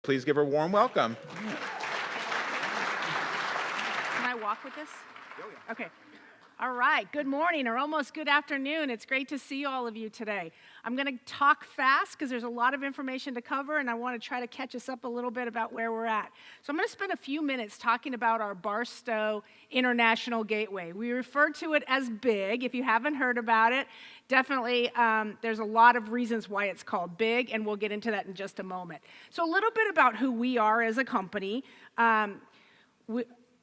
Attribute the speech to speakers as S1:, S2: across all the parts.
S1: Please give her a warm welcome.
S2: Can I walk with this? Okay. All right. Good morning or almost good afternoon. It's great to see all of you today. I'm going to talk fast because there's a lot of information to cover, and I want to try to catch us up a little bit about where we're at. So I'm going to spend a few minutes talking about our Barstow International Gateway. We refer to it as BIG. If you haven't heard about it, definitely there's a lot of reasons why it's called BIG, and we'll get into that in just a moment. So a little bit about who we are as a company.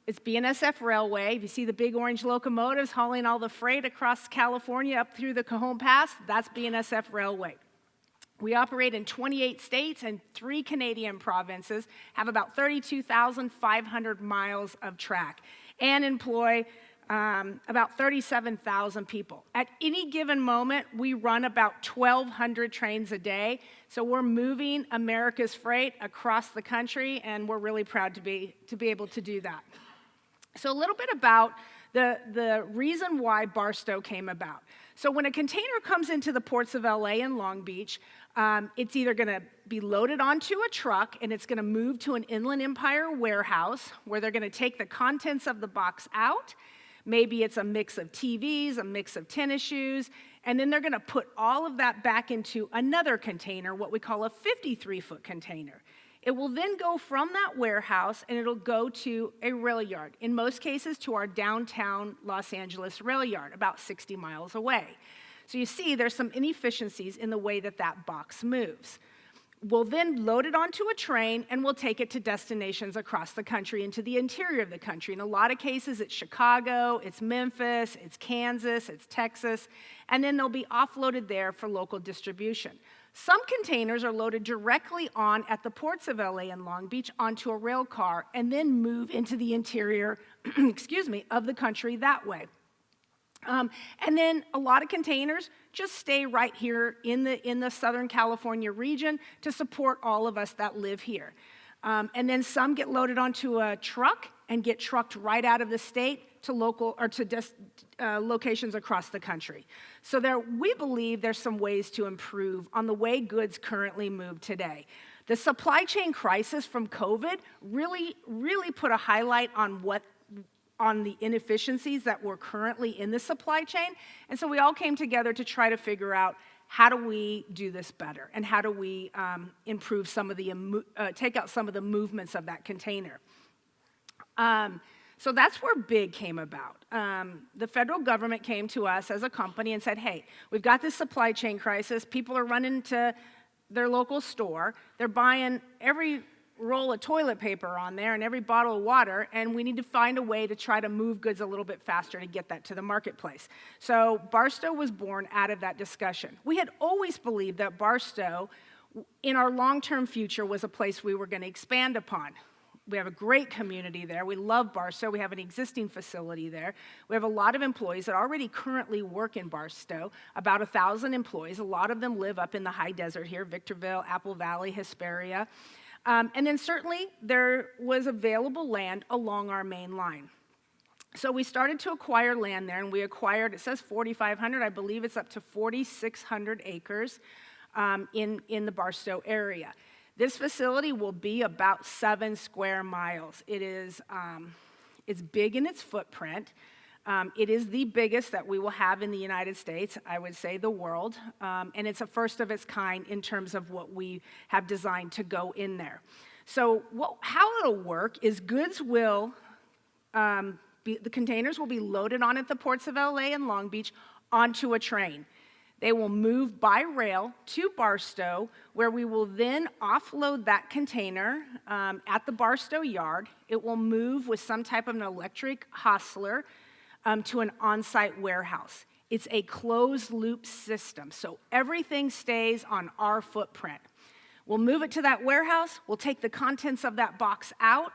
S2: It's BNSF Railway. If you see the big orange locomotives hauling all the freight across California up through the Cajon Pass, that's BNSF Railway. We operate in 28 states and 3 Canadian provinces, have about 32,500 miles of track, and employ about 37,000 people. At any given moment, we run about 1,200 trains a day, so we're moving America's freight across the country, and we're really proud to be able to do that. So a little bit about the reason why Barstow came about. So when a container comes into the ports of LA and Long Beach, it's either going to be loaded onto a truck and it's going to move to an Inland Empire warehouse where they're going to take the contents of the box out. Maybe it's a mix of TVs, a mix of tennis shoes, and then they're going to put all of that back into another container, what we call a 53-foot container. It will then go from that warehouse and it'll go to a rail yard, in most cases to our downtown Los Angeles rail yard, about 60 miles away. So you see there's some inefficiencies in the way that that box moves. We'll then load it onto a train and we'll take it to destinations across the country, into the interior of the country. In a lot of cases, it's Chicago, it's Memphis, it's Kansas, it's Texas, and then they'll be offloaded there for local distribution. Some containers are loaded directly on at the ports of LA and Long Beach onto a rail car and then move into the interior, of the country that way. And then a lot of containers just stay right here in the Southern California region to support all of us that live here. And then some get loaded onto a truck and get trucked right out of the state to local or to locations across the country. So we believe there's some ways to improve on the way goods currently move today. The supply chain crisis from COVID really put a highlight on the inefficiencies that were currently in the supply chain. And so we all came together to try to figure out how do we do this better and how do we improve some of take out some of the movements of that container. So that's where BIG came about. The federal government came to us as a company and said, hey, we've got this supply chain crisis. People are running to their local store. They're buying every roll of toilet paper on there and every bottle of water, and we need to find a way to try to move goods a little bit faster to get that to the marketplace. So Barstow was born out of that discussion. We had always believed that Barstow, in our long-term future, was a place we were going to expand upon. We have a great community there. We love Barstow. We have an existing facility there. We have a lot of employees that already currently work in Barstow, about 1,000 employees. A lot of them live up in the high desert here, Victorville, Apple Valley, Hesperia. And then certainly there was available land along our main line. So we started to acquire land there, and we acquired, it says 4,500, I believe it's up to 4,600 acres in the Barstow area. This facility will be about 7 square miles. It's big in its footprint. It is the biggest that we will have in the United States, I would say the world, and it's a first of its kind in terms of what we have designed to go in there. So how it'll work is goods will, the containers will be loaded on at the ports of LA and Long Beach onto a train. They will move by rail to Barstow, where we will then offload that container at the Barstow yard. It will move with some type of an electric hostler to an on-site warehouse. It's a closed-loop system, so everything stays on our footprint. We'll move it to that warehouse. We'll take the contents of that box out,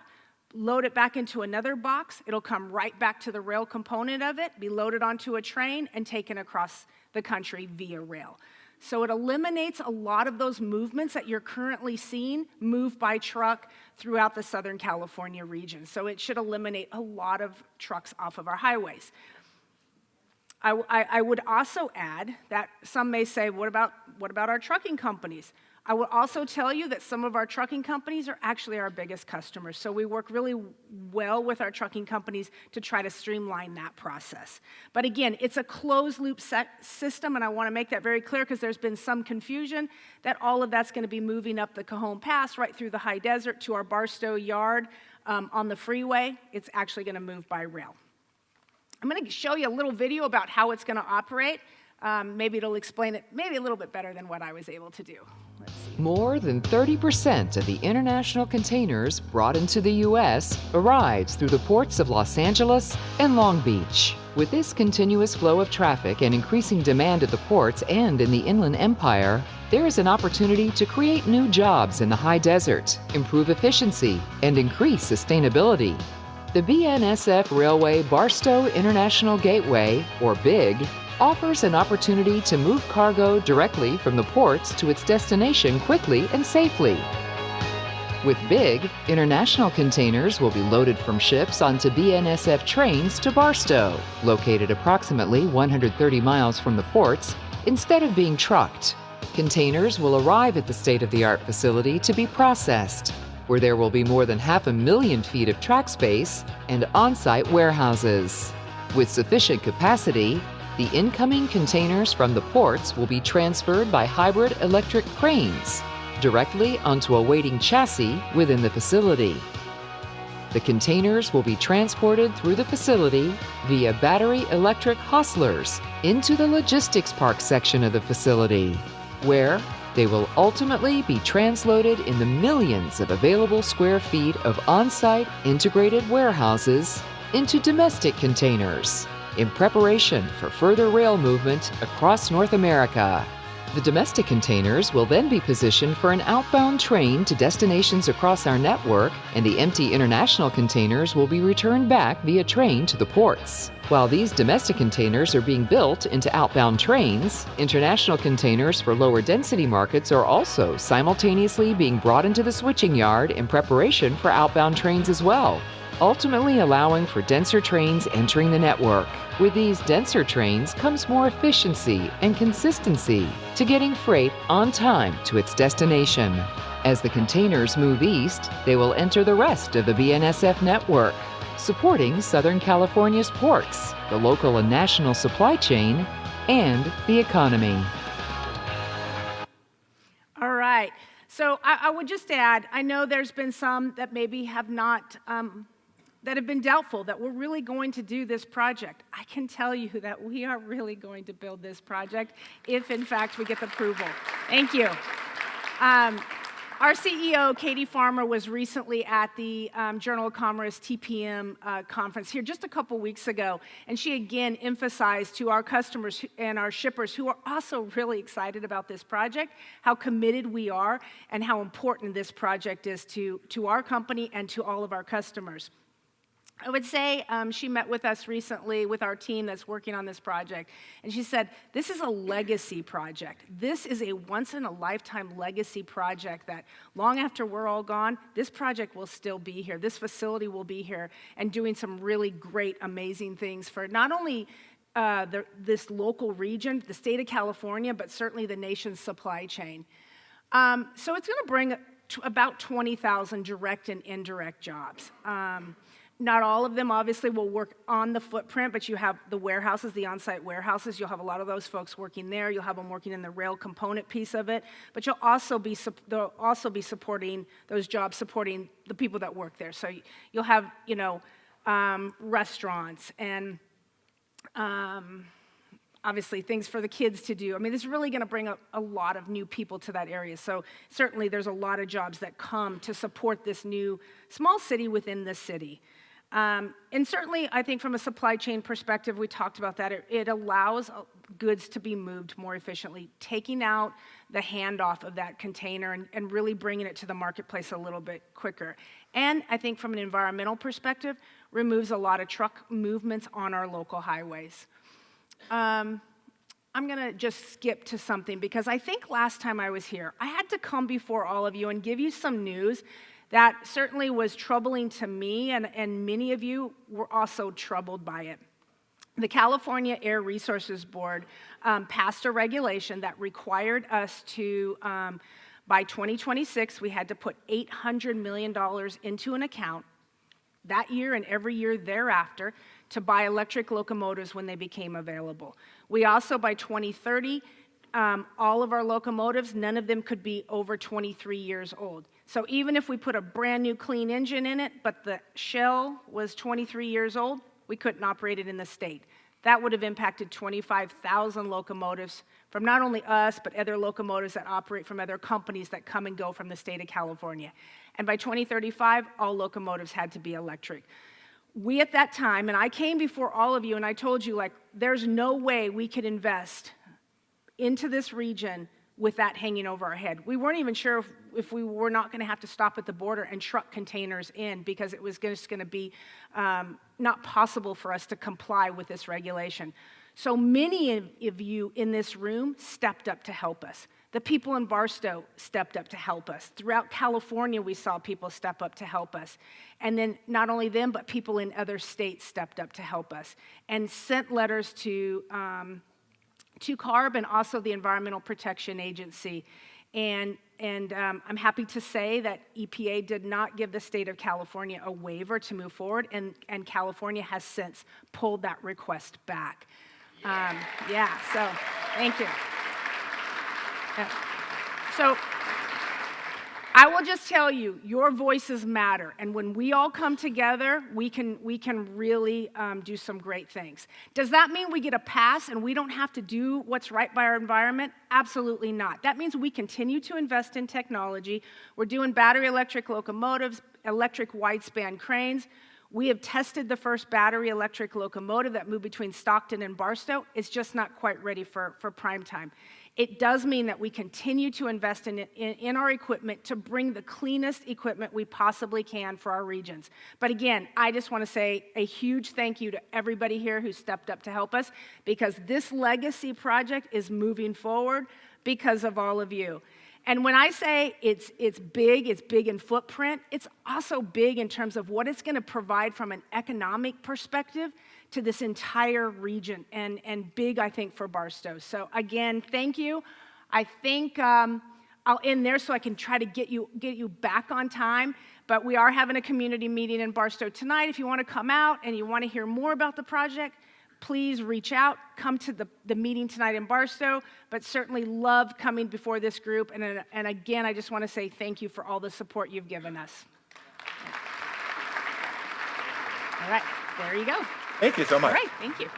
S2: load it back into another box. It'll come right back to the rail component of it, be loaded onto a train, and taken across the country via rail. So it eliminates a lot of those movements that you're currently seeing move by truck throughout the Southern California region. So it should eliminate a lot of trucks off of our highways. I would also add that some may say, what about our trucking companies? I will also tell you that some of our trucking companies are actually our biggest customers. So we work really well with our trucking companies to try to streamline that process. But again, it's a closed loop system, and I want to make that very clear because there's been some confusion that all of that's going to be moving up the Cajon Pass right through the high desert to our Barstow yard on the freeway. It's actually going to move by rail. I'm going to show you a little video about how it's going to operate. Maybe it'll explain it maybe a little bit better than what I was able to do. Let's see.
S1: More than 30% of the international containers brought into the U.S. arrives through the ports of Los Angeles and Long Beach. With this continuous flow of traffic and increasing demand at the ports and in the Inland Empire, there is an opportunity to create new jobs in the high desert, improve efficiency, and increase sustainability. The BNSF Railway Barstow International Gateway, or BIG, offers an opportunity to move cargo directly from the ports to its destination quickly and safely. With BIG, international containers will be loaded from ships onto BNSF trains to Barstow, located approximately 130 miles from the ports, instead of being trucked. Containers will arrive at the state-of-the-art facility to be processed, where there will be more than 500,000 feet of track space and on-site warehouses. With sufficient capacity, the incoming containers from the ports will be transferred by hybrid electric cranes directly onto a waiting chassis within the facility. The containers will be transported through the facility via battery electric hostlers into the logistics park section of the facility, where they will ultimately be transloaded in the millions of available square feet of on-site integrated warehouses into domestic containers in preparation for further rail movement across North America. The domestic containers will then be positioned for an outbound train to destinations across our network, and the empty international containers will be returned back via train to the ports. While these domestic containers are being built into outbound trains, international containers for lower density markets are also simultaneously being brought into the switching yard in preparation for outbound trains as well, ultimately allowing for denser trains entering the network. With these denser trains comes more efficiency and consistency to getting freight on time to its destination. As the containers move east, they will enter the rest of the BNSF network, supporting Southern California's ports, the local and national supply chain, and the economy.
S2: All right. So I would just add, I know there's been some that maybe have not that have been doubtful that we're really going to do this project. I can tell you that we are really going to build this project if, in fact, we get the approval. Thank you. Our CEO, Katie Farmer, was recently at the Journal of Commerce TPM conference here just a couple weeks ago, and she again emphasized to our customers and our shippers who are also really excited about this project, how committed we are and how important this project is to our company and to all of our customers. I would say she met with us recently with our team that's working on this project, and she said, this is a legacy project. This is a once-in-a-lifetime legacy project that long after we're all gone, this project will still be here. This facility will be here and doing some really great, amazing things for not only this local region, the state of California, but certainly the nation's supply chain. So it's going to bring about 20,000 direct and indirect jobs. Not all of them, obviously, will work on the footprint, but you have the warehouses, the on-site warehouses. You'll have a lot of those folks working there. You'll have them working in the rail component piece of it, but they'll also be supporting those jobs, supporting the people that work there. So you'll have, restaurants and obviously things for the kids to do. I mean, this is really going to bring a lot of new people to that area. So certainly there's a lot of jobs that come to support this new small city within the city. And certainly, I think from a supply chain perspective, we talked about that. It allows goods to be moved more efficiently, taking out the handoff of that container and really bringing it to the marketplace a little bit quicker. And I think from an environmental perspective, removes a lot of truck movements on our local highways. I'm going to just skip to something because I think last time I was here, I had to come before all of you and give you some news that certainly was troubling to me, and many of you were also troubled by it. the California Air Resources Board passed a regulation that required us to, by 2026, we had to put $800 million into an account that year and every year thereafter to buy electric locomotives when they became available. We also, by 2030, all of our locomotives, none of them could be over 23 years old. So even if we put a brand new clean engine in it, but the shell was 23 years old, we couldn't operate it in the state. That would have impacted 25,000 locomotives from not only us, but other locomotives that operate from other companies that come and go from the state of California. And by 2035, all locomotives had to be electric. We at that time, and I came before all of you and I told you, like, there's no way we could invest into this region with that hanging over our head. We weren't even sure if we were not going to have to stop at the border and truck containers in, because it was just going to be not possible for us to comply with this regulation. So many of you in this room stepped up to help us. The people in Barstow stepped up to help us. Throughout California, we saw people step up to help us. And then not only them, but people in other states stepped up to help us and sent letters to CARB and also the Environmental Protection Agency. And I'm happy to say that EPA did not give the state of California a waiver to move forward, and California has since pulled that request back. So thank you. Yeah. So I will just tell you, your voices matter, and when we all come together, we can really do some great things. Does that mean we get a pass and we don't have to do what's right by our environment? Absolutely not. That means we continue to invest in technology. We're doing battery electric locomotives, electric wide-span cranes. We have tested the first battery electric locomotive that moved between Stockton and Barstow. It's just not quite ready for prime time. It does mean that we continue to invest in our equipment to bring the cleanest equipment we possibly can for our regions. But again, I just want to say a huge thank you to everybody here who stepped up to help us, because this legacy project is moving forward because of all of you. And when I say it's big in footprint, it's also big in terms of what it's going to provide from an economic perspective to this entire region, and big, I think, for Barstow. So again, thank you. I think I'll end there so I can try to get you back on time, but we are having a community meeting in Barstow tonight. If you want to come out and you want to hear more about the project, please reach out, come to the meeting tonight in Barstow, but certainly love coming before this group. And again, I just want to say thank you for all the support you've given us. All right, there you go.
S3: Thank you so much.
S2: All right, thank you.